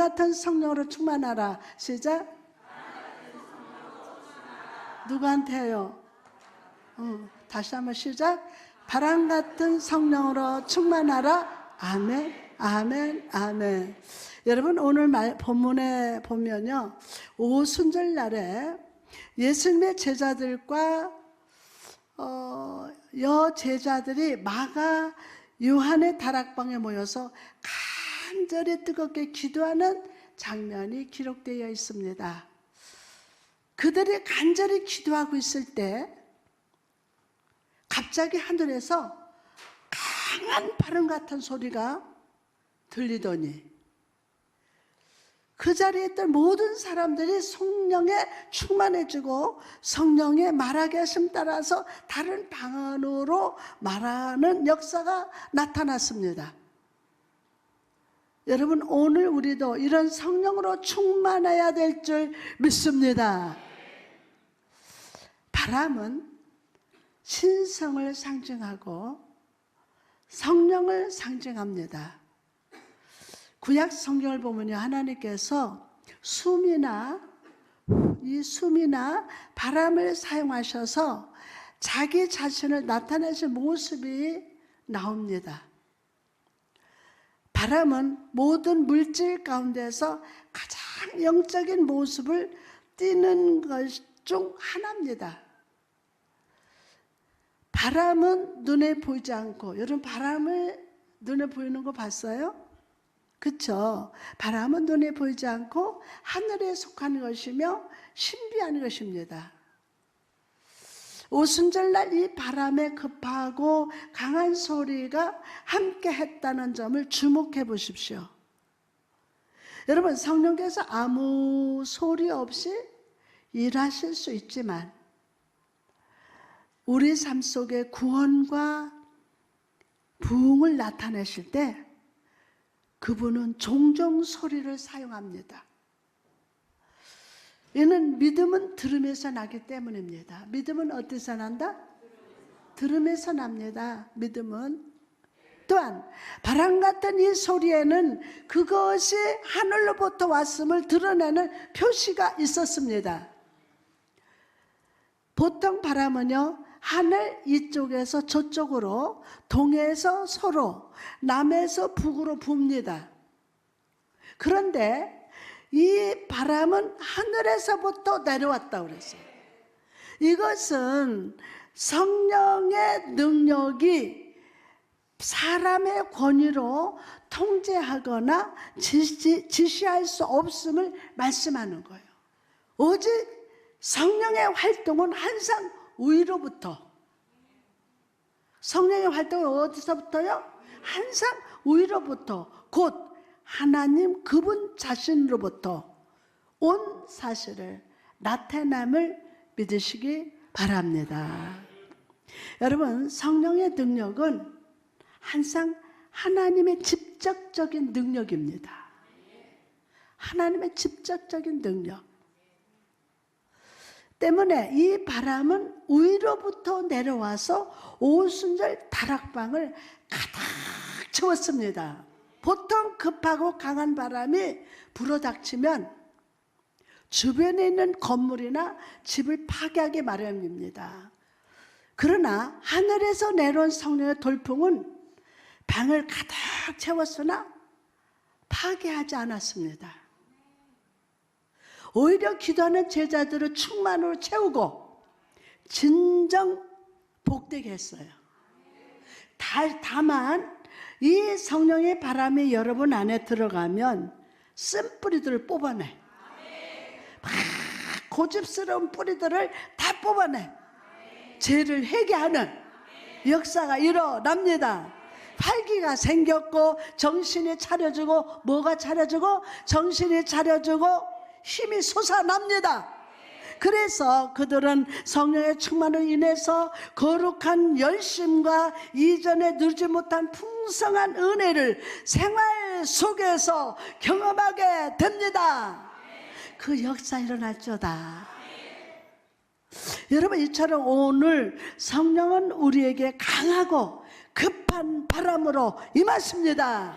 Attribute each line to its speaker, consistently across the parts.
Speaker 1: 같은 성령으로 충만하라. 시작. 누구한테요? 다시 한번 시작. 바람 같은 성령으로 충만하라. 아멘, 아멘, 아멘. 여러분, 오늘 본문에 보면요, 오순절 날에 예수님의 제자들과 여제자들이 마가 요한의 다락방에 모여서 간절히 뜨겁게 기도하는 장면이 기록되어 있습니다. 그들이 간절히 기도하고 있을 때 갑자기 하늘에서 강한 바람 같은 소리가 들리더니 그 자리에 있던 모든 사람들이 성령에 충만해지고 성령의 말하게 하심 따라서 다른 방언으로 말하는 역사가 나타났습니다. 여러분, 오늘 우리도 이런 성령으로 충만해야 될 줄 믿습니다. 바람은 신성을 상징하고 성령을 상징합니다. 구약 성경을 보면요, 하나님께서 숨이나 바람을 사용하셔서 자기 자신을 나타내신 모습이 나옵니다. 바람은 모든 물질 가운데서 가장 영적인 모습을 띠는 것 중 하나입니다. 바람은 눈에 보이지 않고, 여러분 바람을 눈에 보이는 거 봤어요? 그렇죠? 바람은 눈에 보이지 않고 하늘에 속한 것이며 신비한 것입니다. 오순절날 이 바람에 급하고 강한 소리가 함께 했다는 점을 주목해 보십시오. 여러분, 성령께서 아무 소리 없이 일하실 수 있지만 우리 삶 속에 구원과 부흥을 나타내실 때 그분은 종종 소리를 사용합니다. 이는 믿음은 들음에서 나기 때문입니다. 믿음은 어디서 난다? 들음에서 납니다. 믿음은. 또한 바람 같은 이 소리에는 그것이 하늘로부터 왔음을 드러내는 표시가 있었습니다. 보통 바람은요, 하늘 이쪽에서 저쪽으로, 동에서 서로, 남에서 북으로 붑니다. 그런데 이 바람은 하늘에서부터 내려왔다고 그랬어요. 이것은 성령의 능력이 사람의 권위로 통제하거나 지시할 수 없음을 말씀하는 거예요. 오직 성령의 활동은 항상 위로부터. 성령의 활동은 어디서부터요? 항상 위로부터, 곧 하나님 그분 자신으로부터 온 사실을 나타남을 믿으시기 바랍니다. 여러분, 성령의 능력은 항상 하나님의 직접적인 능력입니다. 하나님의 직접적인 능력 때문에 이 바람은 위로부터 내려와서 오순절 다락방을 가득 채웠습니다. 보통 급하고 강한 바람이 불어닥치면 주변에 있는 건물이나 집을 파괴하기 마련입니다. 그러나 하늘에서 내려온 성령의 돌풍은 방을 가득 채웠으나 파괴하지 않았습니다. 오히려 기도하는 제자들을 충만으로 채우고 진정 복되게 했어요. 다만 이 성령의 바람이 여러분 안에 들어가면 쓴뿌리들을 뽑아내. 막 고집스러운 뿌리들을 다 뽑아내. 죄를 회개하는 역사가 일어납니다. 활기가 생겼고 정신이 차려지고, 뭐가 차려지고? 정신이 차려지고 힘이 솟아납니다. 그래서 그들은 성령의 충만으로 인해서 거룩한 열심과 이전에 누리지 못한 풍성한 은혜를 생활 속에서 경험하게 됩니다. 그 역사 일어날지어다. 여러분, 이처럼 오늘 성령은 우리에게 강하고 급한 바람으로 임하십니다.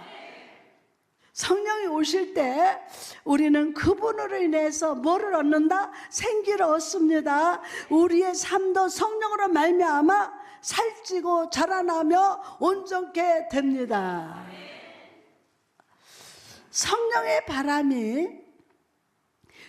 Speaker 1: 성령이 오실 때 우리는 그분으로 인해서 뭐를 얻는다? 생기를 얻습니다. 우리의 삶도 성령으로 말미암아 살찌고 자라나며 온전케 됩니다. 성령의 바람이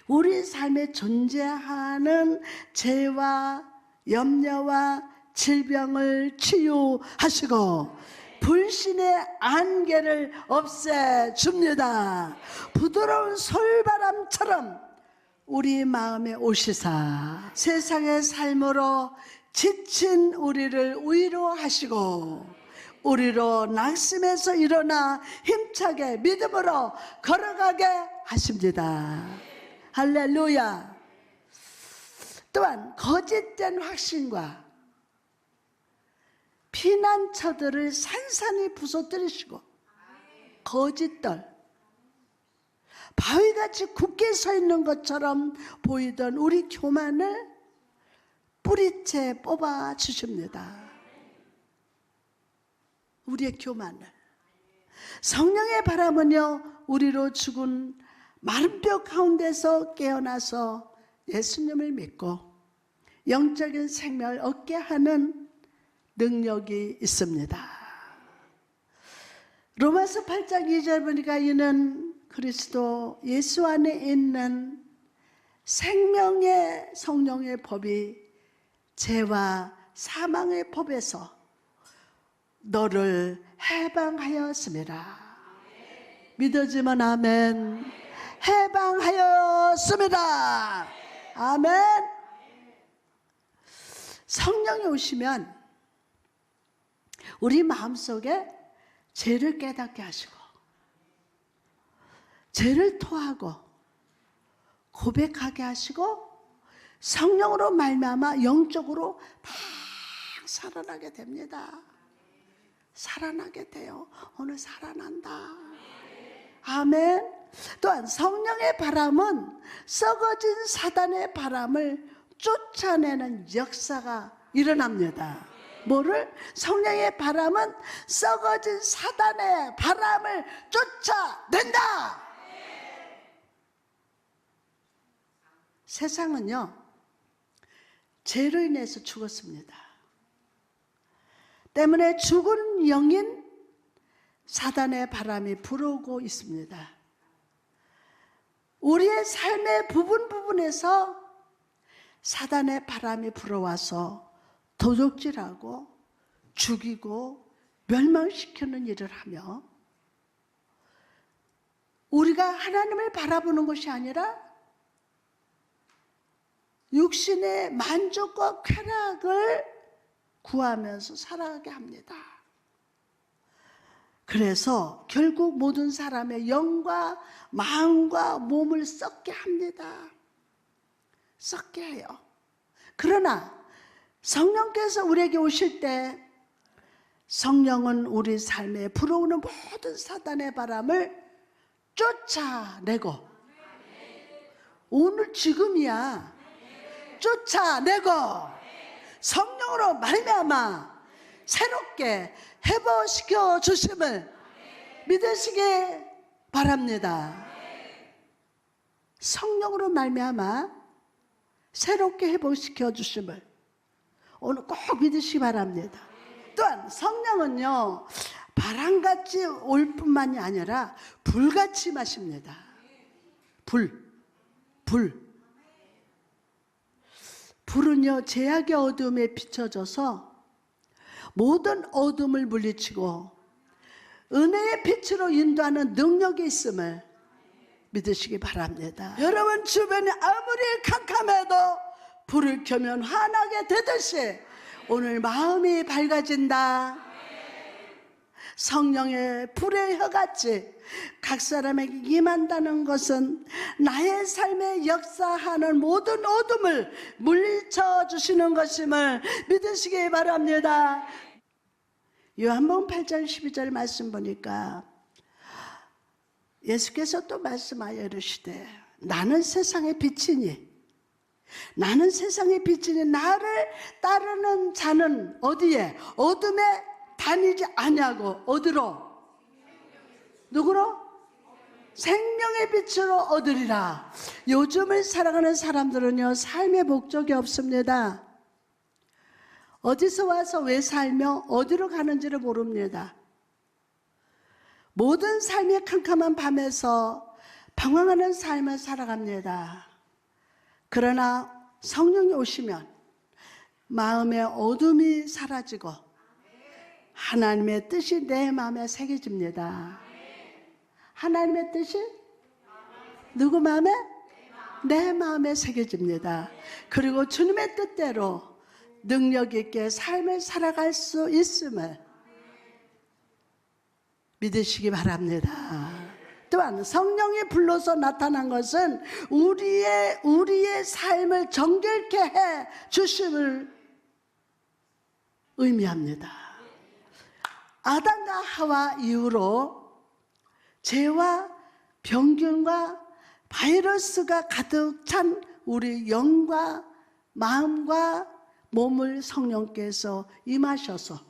Speaker 1: 우리 삶에 존재하는 죄와 염려와 질병을 치유하시고 불신의 안개를 없애줍니다. 부드러운 솔바람처럼 우리 마음에 오시사 세상의 삶으로 지친 우리를 위로하시고 우리로 낙심해서 일어나 힘차게 믿음으로 걸어가게 하십니다. 할렐루야. 또한 거짓된 확신과 피난처들을 산산히 부서뜨리시고 거짓들 바위같이 굳게 서 있는 것처럼 보이던 우리 교만을 뿌리채 뽑아 주십니다. 우리의 교만을. 성령의 바람은요, 우리로 죽은 마른 뼈 가운데서 깨어나서 예수님을 믿고 영적인 생명을 얻게 하는 능력이 있습니다. 로마서 8장 2절 보니까 이는 그리스도 예수 안에 있는 생명의 성령의 법이 죄와 사망의 법에서 너를 해방하였습니다. 믿어지면 아멘. 해방하였습니다. 아멘. 성령이 오시면 우리 마음속에 죄를 깨닫게 하시고 죄를 토하고 고백하게 하시고 성령으로 말미암아 영적으로 막 살아나게 됩니다. 살아나게 돼요. 오늘 살아난다. 아멘. 또한 성령의 바람은 썩어진 사단의 바람을 쫓아내는 역사가 일어납니다. 뭐를? 성령의 바람은 썩어진 사단의 바람을 쫓아낸다. 세상은요, 죄로 인해서 죽었습니다. 때문에 죽은 영인 사단의 바람이 불어오고 있습니다. 우리의 삶의 부분에서 사단의 바람이 불어와서 도적질하고 죽이고 멸망시키는 일을 하며 우리가 하나님을 바라보는 것이 아니라 육신의 만족과 쾌락을 구하면서 살아가게 합니다. 그래서 결국 모든 사람의 영과 마음과 몸을 썩게 합니다. 썩게 해요. 그러나 성령께서 우리에게 오실 때 성령은 우리 삶에 불어오는 모든 사단의 바람을 쫓아내고 오늘 지금이야 쫓아내고 성령으로 말미암아 새롭게 회복시켜 주심을 믿으시기 바랍니다. 성령으로 말미암아 새롭게 회복시켜 주심을 오늘 꼭 믿으시기 바랍니다. 또한 성령은요, 바람같이 올 뿐만이 아니라 불같이 마십니다. 불은요, 제약의 어둠에 비춰져서 모든 어둠을 물리치고 은혜의 빛으로 인도하는 능력이 있음을 믿으시기 바랍니다. 여러분 주변이 아무리 캄캄해도 불을 켜면 환하게 되듯이 오늘 마음이 밝아진다. 성령의 불의 혀같이 각 사람에게 임한다는 것은 나의 삶에 역사하는 모든 어둠을 물리쳐 주시는 것임을 믿으시기 바랍니다. 요한복음 8장 12절 말씀 보니까 예수께서 또 말씀하여 이르시되 나는 세상의 빛이니 나는 세상의 빛이니 나를 따르는 자는 어디에? 어둠에 다니지 아니하고 어디로? 누구로? 생명의 빛으로 얻으리라. 요즘을 살아가는 사람들은요, 삶의 목적이 없습니다. 어디서 와서 왜 살며 어디로 가는지를 모릅니다. 모든 삶의 캄캄한 밤에서 방황하는 삶을 살아갑니다. 그러나 성령이 오시면 마음의 어둠이 사라지고 하나님의 뜻이 내 마음에 새겨집니다. 하나님의 뜻이 누구 마음에? 내 마음에 새겨집니다. 그리고 주님의 뜻대로 능력 있게 삶을 살아갈 수 있음을 믿으시기 바랍니다. 또한 성령이 불러서 나타난 것은 우리의 삶을 정결케 해 주심을 의미합니다. 아담과 하와 이후로 죄와 병균과 바이러스가 가득 찬 우리 영과 마음과 몸을 성령께서 임하셔서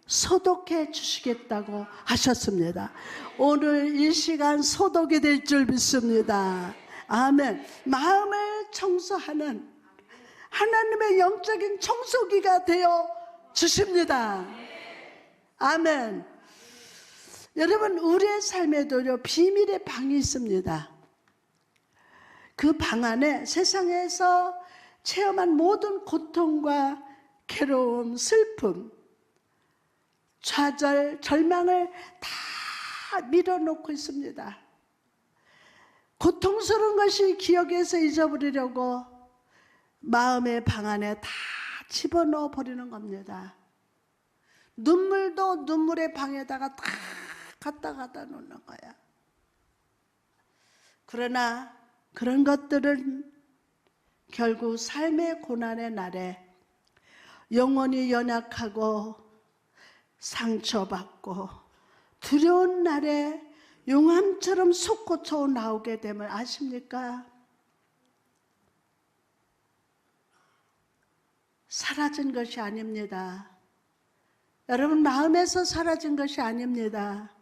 Speaker 1: 소독해 주시겠다고 하셨습니다. 오늘 이 시간 소독이 될 줄 믿습니다. 아멘. 마음을 청소하는 하나님의 영적인 청소기가 되어 주십니다. 아멘. 여러분, 우리의 삶에도요, 비밀의 방이 있습니다. 그 방 안에 세상에서 체험한 모든 고통과 괴로움, 슬픔, 좌절, 절망을 다 밀어놓고 있습니다. 고통스러운 것이 기억에서 잊어버리려고 마음의 방 안에 다 집어넣어 버리는 겁니다. 눈물도 눈물의 방에다가 다 갖다 놓는 거야. 그러나 그런 것들은 결국 삶의 고난의 날에 영혼이 연약하고 상처받고 두려운 날에 용암처럼 솟구쳐 나오게 됨을 아십니까? 사라진 것이 아닙니다. 여러분, 마음에서 사라진 것이 아닙니다.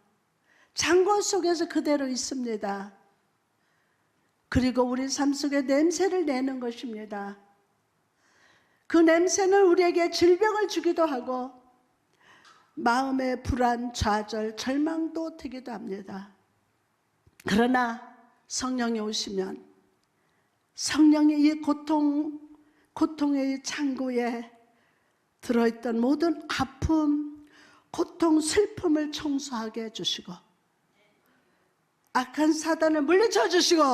Speaker 1: 창고 속에서 그대로 있습니다. 그리고 우리 삶 속에 냄새를 내는 것입니다. 그 냄새는 우리에게 질병을 주기도 하고 마음의 불안, 좌절, 절망도 되기도 합니다. 그러나 성령이 오시면 성령이 이 고통의 창고에 들어있던 모든 아픔, 고통, 슬픔을 청소하게 해주시고 악한 사단을 물리쳐 주시고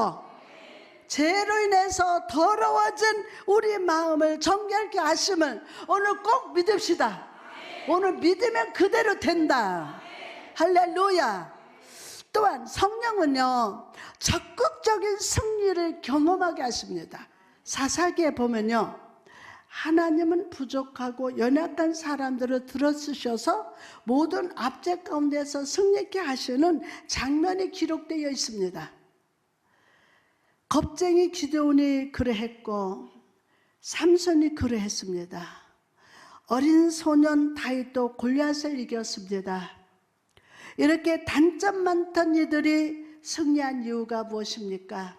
Speaker 1: 죄로 인해서 더러워진 우리 마음을 정결케 하심을 오늘 꼭 믿읍시다. 오늘 믿으면 그대로 된다. 할렐루야. 또한 성령은요, 적극적인 승리를 경험하게 하십니다. 사사기에 보면요, 하나님은 부족하고 연약한 사람들을 들어쓰셔서 모든 압제 가운데서 승리케 하시는 장면이 기록되어 있습니다. 겁쟁이 기드온이 그러했고 삼손이 그러했습니다. 어린 소년 다윗도 골리앗을 이겼습니다. 이렇게 단점 많던 이들이 승리한 이유가 무엇입니까?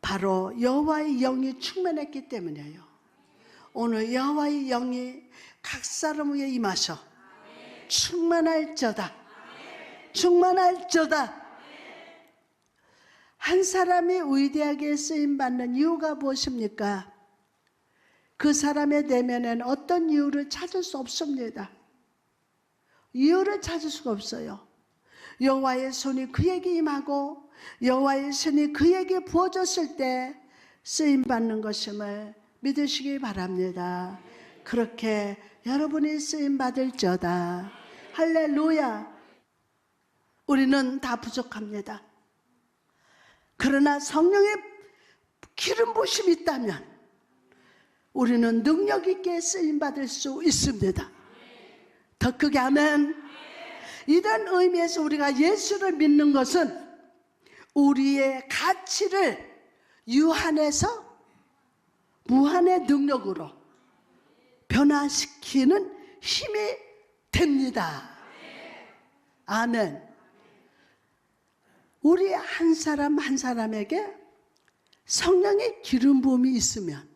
Speaker 1: 바로 여호와의 영이 충만했기 때문이에요. 오늘 여호와의 영이 각 사람 위에 임하셔 충만할저다. 충만할저다. 한 사람이 위대하게 쓰임받는 이유가 무엇입니까? 그 사람의 내면에는 어떤 이유를 찾을 수 없습니다. 이유를 찾을 수가 없어요. 여호와의 손이 그에게 임하고 여호와의 손이 그에게 부어졌을 때 쓰임받는 것임을 믿으시기 바랍니다. 그렇게 여러분이 쓰임받을저다. 할렐루야. 우리는 다 부족합니다. 그러나 성령의 기름 부심이 있다면 우리는 능력 있게 쓰임받을 수 있습니다. 더 크게 아멘. 이런 의미에서 우리가 예수를 믿는 것은 우리의 가치를 유한해서 무한의 능력으로 변화시키는 힘이 됩니다. 아멘. 우리 한 사람 한 사람에게 성령의 기름 부음이 있으면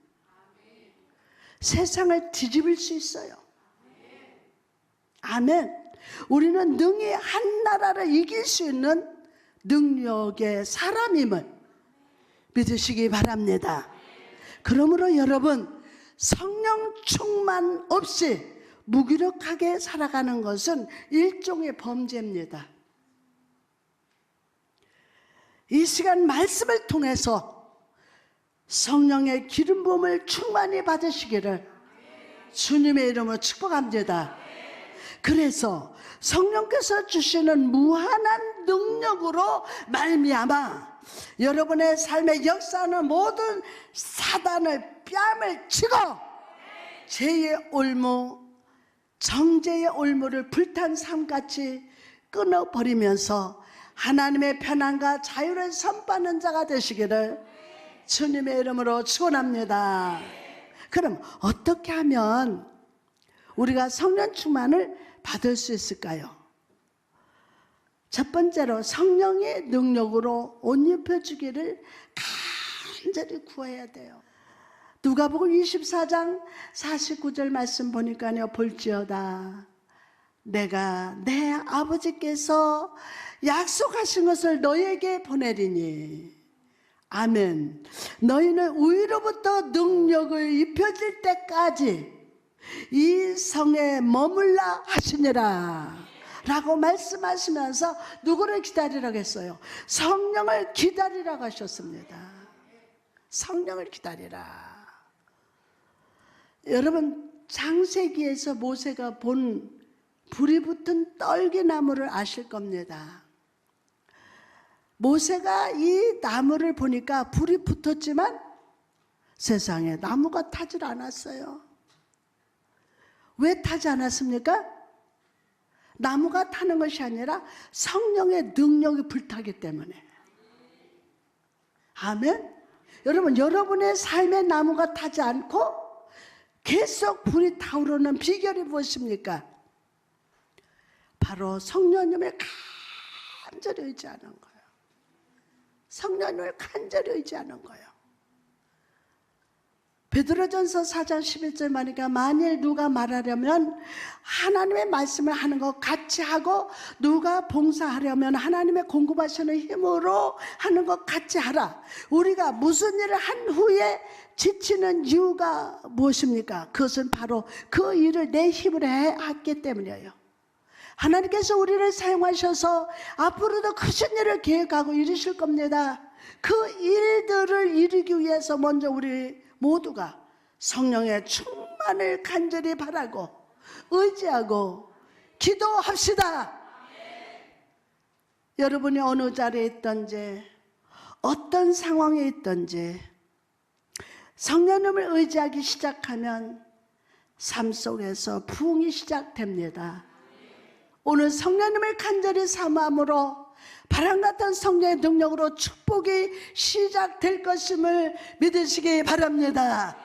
Speaker 1: 세상을 뒤집을 수 있어요. 아멘. 우리는 능히 한 나라를 이길 수 있는 능력의 사람임을 믿으시기 바랍니다. 그러므로 여러분, 성령 충만 없이 무기력하게 살아가는 것은 일종의 범죄입니다. 이 시간 말씀을 통해서 성령의 기름 부음을 충만히 받으시기를 주님의 이름으로 축복합니다. 그래서 성령께서 주시는 무한한 능력으로 말미암아 여러분의 삶에 역사하는 모든 사단의 뺨을 치고 죄의 올무, 정죄의 올무를 불탄 삶같이 끊어버리면서 하나님의 편안과 자유를 선포하는 자가 되시기를 주님의 이름으로 축원합니다. 그럼 어떻게 하면 우리가 성령 충만을 받을 수 있을까요? 첫 번째로 성령의 능력으로 옷 입혀주기를 간절히 구해야 돼요. 누가복음 24장 49절 말씀 보니까요, 볼지어다 내가 내 아버지께서 약속하신 것을 너에게 보내리니 아멘. 너희는 위로부터 능력을 입혀질 때까지 이 성에 머물라 하시니라 라고 말씀하시면서 누구를 기다리라고 했어요? 성령을 기다리라고 하셨습니다. 성령을 기다리라. 여러분, 창세기에서 모세가 본 불이 붙은 떨기나무를 아실 겁니다. 모세가 이 나무를 보니까 불이 붙었지만 세상에 나무가 타질 않았어요. 왜 타지 않았습니까? 나무가 타는 것이 아니라 성령의 능력이 불타기 때문에. 아멘. 여러분, 여러분의 삶의 나무가 타지 않고 계속 불이 타오르는 비결이 무엇입니까? 바로 성령님을 간절히 의지하는 거예요. 성령님을 간절히 의지하는 거예요. 베드로전서 4장 11절 말이니까 만일 누가 말하려면 하나님의 말씀을 하는 것 같이 하고 누가 봉사하려면 하나님의 공급하시는 힘으로 하는 것 같이 하라. 우리가 무슨 일을 한 후에 지치는 이유가 무엇입니까? 그것은 바로 그 일을 내 힘으로 했기 때문이에요. 하나님께서 우리를 사용하셔서 앞으로도 크신 일을 계획하고 이루실 겁니다. 그 일들을 이루기 위해서 먼저 우리 모두가 성령의 충만을 간절히 바라고 의지하고 기도합시다. 여러분이 어느 자리에 있든지 어떤 상황에 있든지 성령님을 의지하기 시작하면 삶 속에서 부흥이 시작됩니다. 오늘 성령님을 간절히 사모함으로 바람같은 성령의 능력으로 축복이 시작될 것임을 믿으시기 바랍니다.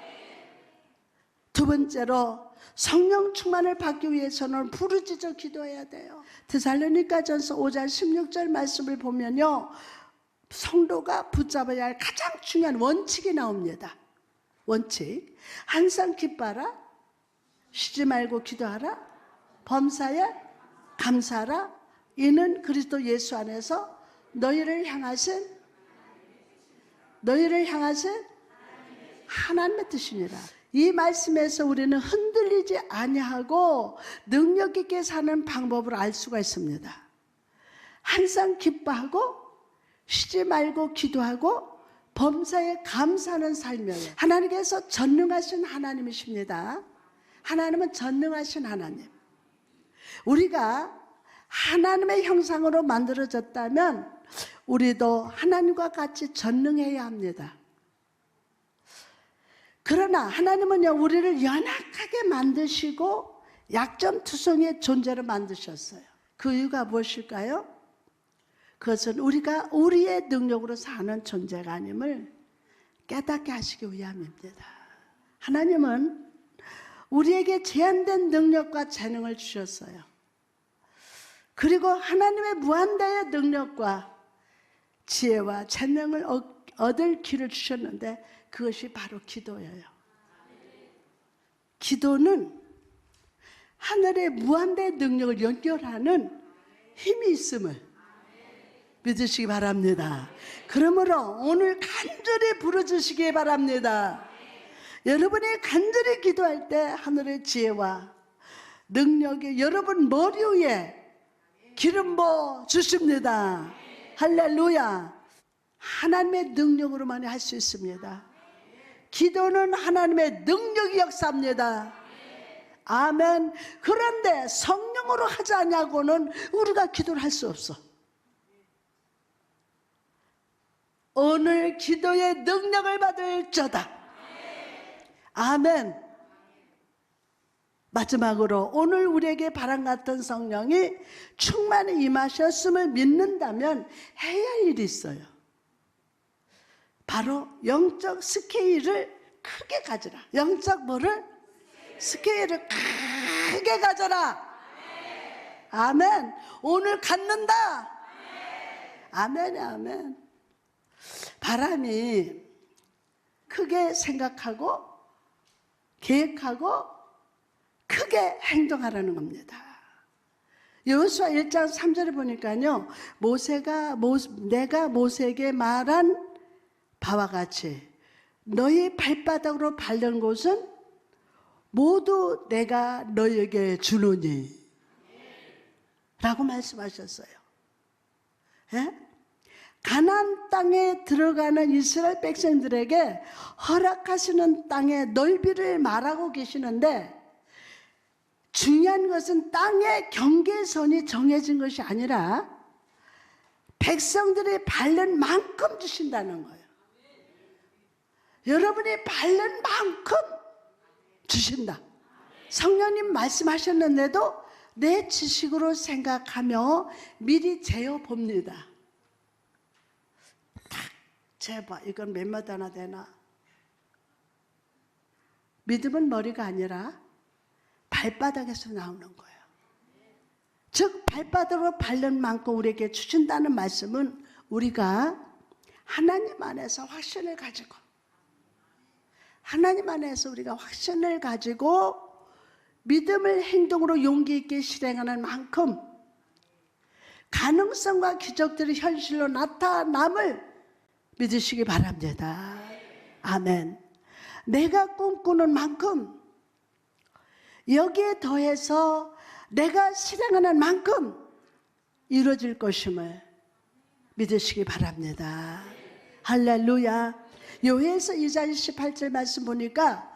Speaker 1: 두 번째로 성령 충만을 받기 위해서는 부르짖어 기도해야 돼요. 데살로니가전서 5장 16절 말씀을 보면요, 성도가 붙잡아야 할 가장 중요한 원칙이 나옵니다. 원칙. 항상 기뻐하라, 쉬지 말고 기도하라, 범사에 감사하라. 이는 그리스도 예수 안에서 너희를 향하신 하나님의 뜻이니라. 이 말씀에서 우리는 흔들리지 아니하고 능력 있게 사는 방법을 알 수가 있습니다. 항상 기뻐하고 쉬지 말고 기도하고 범사에 감사하는 삶이에요. 하나님께서 전능하신 하나님이십니다. 하나님은 전능하신 하나님. 우리가 하나님의 형상으로 만들어졌다면 우리도 하나님과 같이 전능해야 합니다. 그러나 하나님은요, 우리를 연약하게 만드시고 약점투성이의 존재로 만드셨어요. 그 이유가 무엇일까요? 그것은 우리가 우리의 능력으로 사는 존재가 아님을 깨닫게 하시기 위함입니다. 하나님은 우리에게 제한된 능력과 재능을 주셨어요. 그리고 하나님의 무한대의 능력과 지혜와 재능을 얻을 길을 주셨는데 그것이 바로 기도예요. 기도는 하늘의 무한대 능력을 연결하는 힘이 있음을 믿으시기 바랍니다. 그러므로 오늘 간절히 부르짖으시기 바랍니다. 여러분이 간절히 기도할 때 하늘의 지혜와 능력이 여러분 머리 위에 기름 부어 주십니다. 할렐루야. 하나님의 능력으로만 할 수 있습니다. 기도는 하나님의 능력이 역사합니다. 아멘. 그런데 성령으로 하지 않냐고는 우리가 기도를 할 수 없어. 오늘 기도의 능력을 받을 자다. 아멘. 마지막으로 오늘 우리에게 바람 같은 성령이 충만히 임하셨음을 믿는다면 해야 할 일이 있어요. 바로 영적 스케일을 크게 가져라. 영적 뭐를? 스케일을 크게 가져라. 아멘. 오늘 갖는다. 아멘. 아멘. 바람이 크게 생각하고 계획하고 크게 행동하라는 겁니다. 여호수아 1장 3절에 보니까요, 내가 모세에게 말한 바와 같이 너희 발바닥으로 밟는 곳은 모두 내가 너희에게 주노니 라고 말씀하셨어요. 예? 가나안 땅에 들어가는 이스라엘 백성들에게 허락하시는 땅의 넓이를 말하고 계시는데, 중요한 것은 땅의 경계선이 정해진 것이 아니라 백성들이 밟는 만큼 주신다는 거예요. 여러분이 밟는 만큼 주신다. 성령님 말씀하셨는데도 내 지식으로 생각하며 미리 재어봅니다. 딱 재봐. 이건 몇 마다나 되나? 믿음은 머리가 아니라 발바닥에서 나오는 거예요. 즉 발바닥으로 밟는 만큼 우리에게 주신다는 말씀은 우리가 하나님 안에서 확신을 가지고, 하나님 안에서 우리가 확신을 가지고 믿음을 행동으로 용기 있게 실행하는 만큼 가능성과 기적들이 현실로 나타남을 믿으시기 바랍니다. 아멘. 내가 꿈꾸는 만큼, 여기에 더해서 내가 실행하는 만큼 이루어질 것임을 믿으시기 바랍니다. 할렐루야. 요해서 2장 18절 말씀 보니까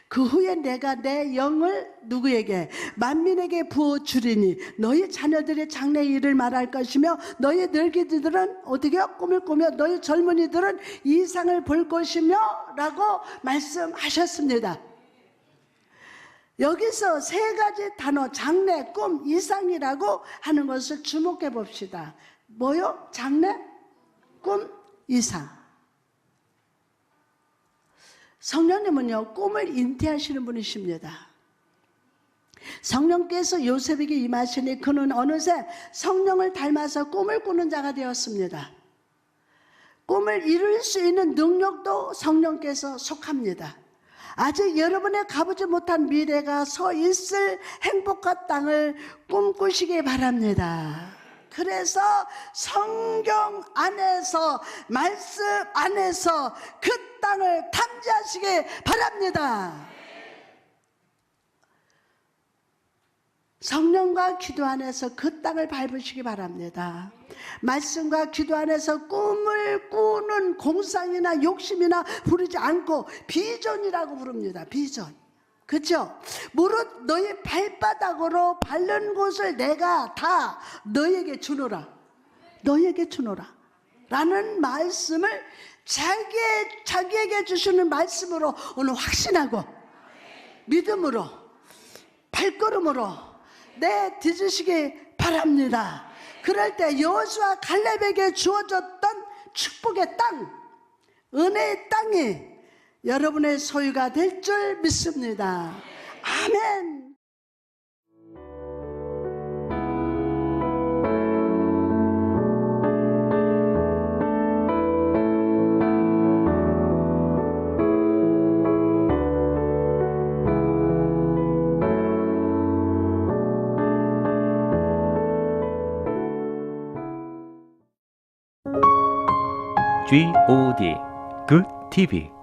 Speaker 1: 그 후에 내가 내 영을 누구에게? 만민에게 부어주리니 너희 자녀들의 장래의 일을 말할 것이며 너희 늙은이들은 어떻게 꿈을 꾸며 너희 젊은이들은 이상을 볼 것이며 라고 말씀하셨습니다. 여기서 세 가지 단어, 장래, 꿈, 이상이라고 하는 것을 주목해 봅시다. 뭐요? 장래, 꿈, 이상. 성령님은요, 꿈을 잉태하시는 분이십니다. 성령께서 요셉에게 임하시니 그는 어느새 성령을 닮아서 꿈을 꾸는 자가 되었습니다. 꿈을 이룰 수 있는 능력도 성령께서 속합니다. 아직 여러분의 가보지 못한 미래가 서 있을 행복한 땅을 꿈꾸시기 바랍니다. 그래서 성경 안에서, 말씀 안에서 그 땅을 탐지하시기 바랍니다. 성령과 기도 안에서 그 땅을 밟으시기 바랍니다. 말씀과 기도 안에서 꿈을 꾸는 공상이나 욕심이나 부르지 않고 비전이라고 부릅니다. 비전. 그렇죠? 무릇 너희 발바닥으로 밟는 곳을 내가 다 너희에게 주노라. 너희에게 주노라. 라는 말씀을 자기에게 주시는 말씀으로 오늘 확신하고 믿음으로 발걸음으로 뒤지시기 바랍니다. 그럴 때 여호수아 갈렙에게 주어졌던 축복의 땅, 은혜의 땅이 여러분의 소유가 될 줄 믿습니다. 아멘.
Speaker 2: Good TV